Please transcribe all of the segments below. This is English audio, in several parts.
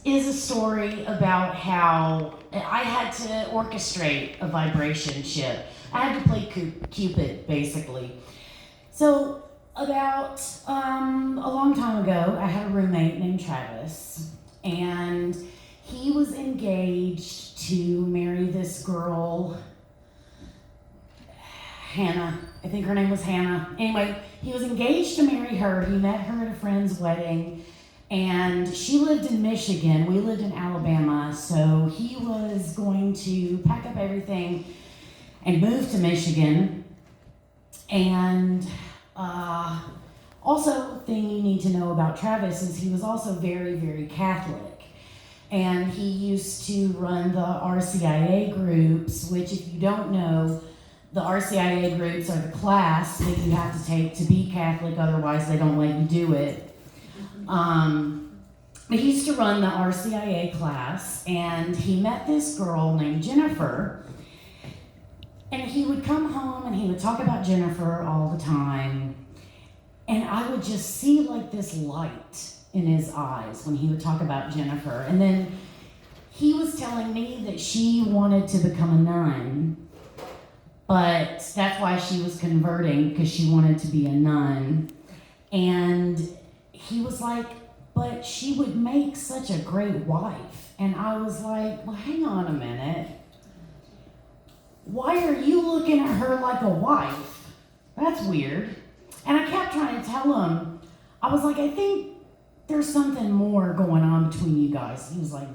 is a story about how I had to orchestrate a vibration ship. I had to play Cupid, basically. So, about a long time ago, I had a roommate named Travis, and he was engaged to marry this girl, Hannah. I think her name was Hannah. Anyway, he was engaged to marry her. He met her at a friend's wedding, and she lived in Michigan. We lived in Alabama, so he was going to pack up everything and move to Michigan. And also, thing you need to know about Travis is he was also very, very Catholic. And he used to run the RCIA groups, which, if you don't know, the RCIA groups are the class that you have to take to be Catholic, otherwise they don't let you do it. But he used to run the RCIA class, and he met this girl named Jennifer. And he would come home and he would talk about Jennifer all the time. And I would just see like this light in his eyes when he would talk about Jennifer. And then he was telling me that she wanted to become a nun, but that's why she was converting, because she wanted to be a nun. And he was like, but she would make such a great wife. And I was like, well, hang on a minute. Why are you looking at her like a wife? That's weird. And I kept trying to tell him, I was like, I think there's something more going on between you guys. He was like,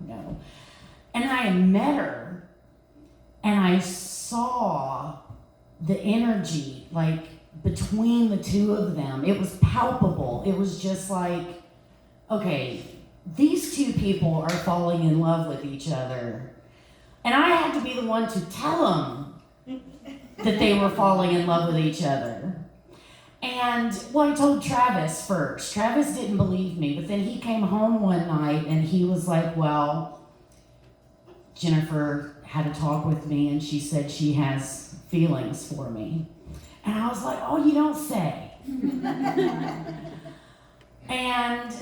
no. And I met her, and I saw the energy, like, between the two of them. It was palpable. It was just like, okay, these two people are falling in love with each other. And I had to be the one to tell them that they were falling in love with each other. And, well, I told Travis first. Travis didn't believe me, but then he came home one night and he was like, well, Jennifer had a talk with me and she said she has feelings for me. And I was like, oh, you don't say. And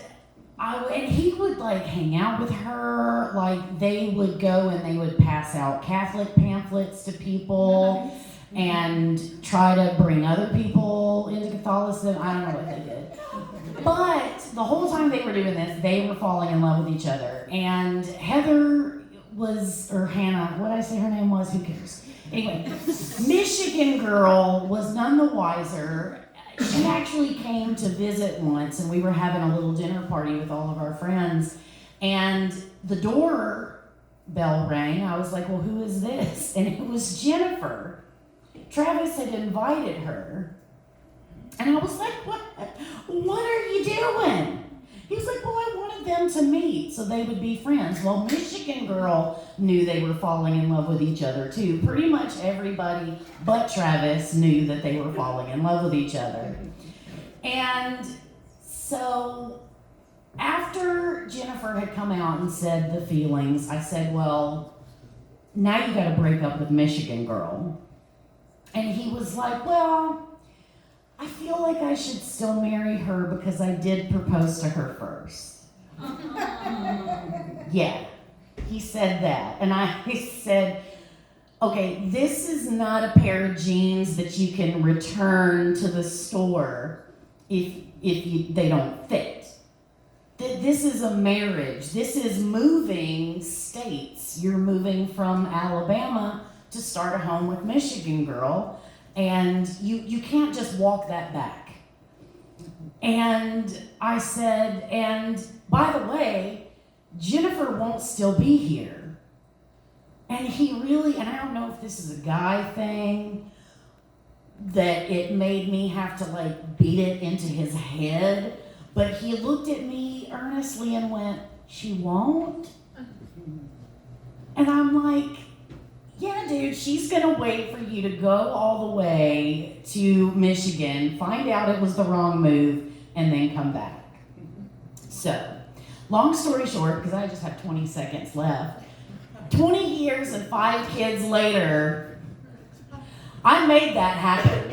he would like hang out with her, like they would go and they would pass out Catholic pamphlets to people and try to bring other people into Catholicism. I don't know what they did. But the whole time they were doing this, they were falling in love with each other. And Heather was, or Hannah, what did I say her name was? Who cares? Anyway, Michigan girl was none the wiser. She actually came to visit once, and we were having a little dinner party with all of our friends, and the door bell rang. I was like, well, who is this? And it was Jennifer. Travis had invited her, and I was like, what are you doing? He was like, well, I wanted them to meet so they would be friends. Well, Michigan girl knew they were falling in love with each other too. Pretty much everybody but Travis knew that they were falling in love with each other. And so after Jennifer had come out and said the feelings, I said, well, now you got to break up with Michigan girl. And he was like, well, I feel like I should still marry her because I did propose to her first. Yeah, he said that. And I said, okay, this is not a pair of jeans that you can return to the store if they don't fit. This is a marriage. This is moving states. You're moving from Alabama to start a home with Michigan girl. And you can't just walk that back. And I said, and by the way, Jennifer won't still be here. And he really, and I don't know if this is a guy thing, that it made me have to like beat it into his head, but he looked at me earnestly and went, she won't? And I'm like, yeah, dude, she's gonna wait for you to go all the way to Michigan, find out it was the wrong move, and then come back. So, long story short, because I just have 20 seconds left, 20 years and 5 kids later, I made that happen.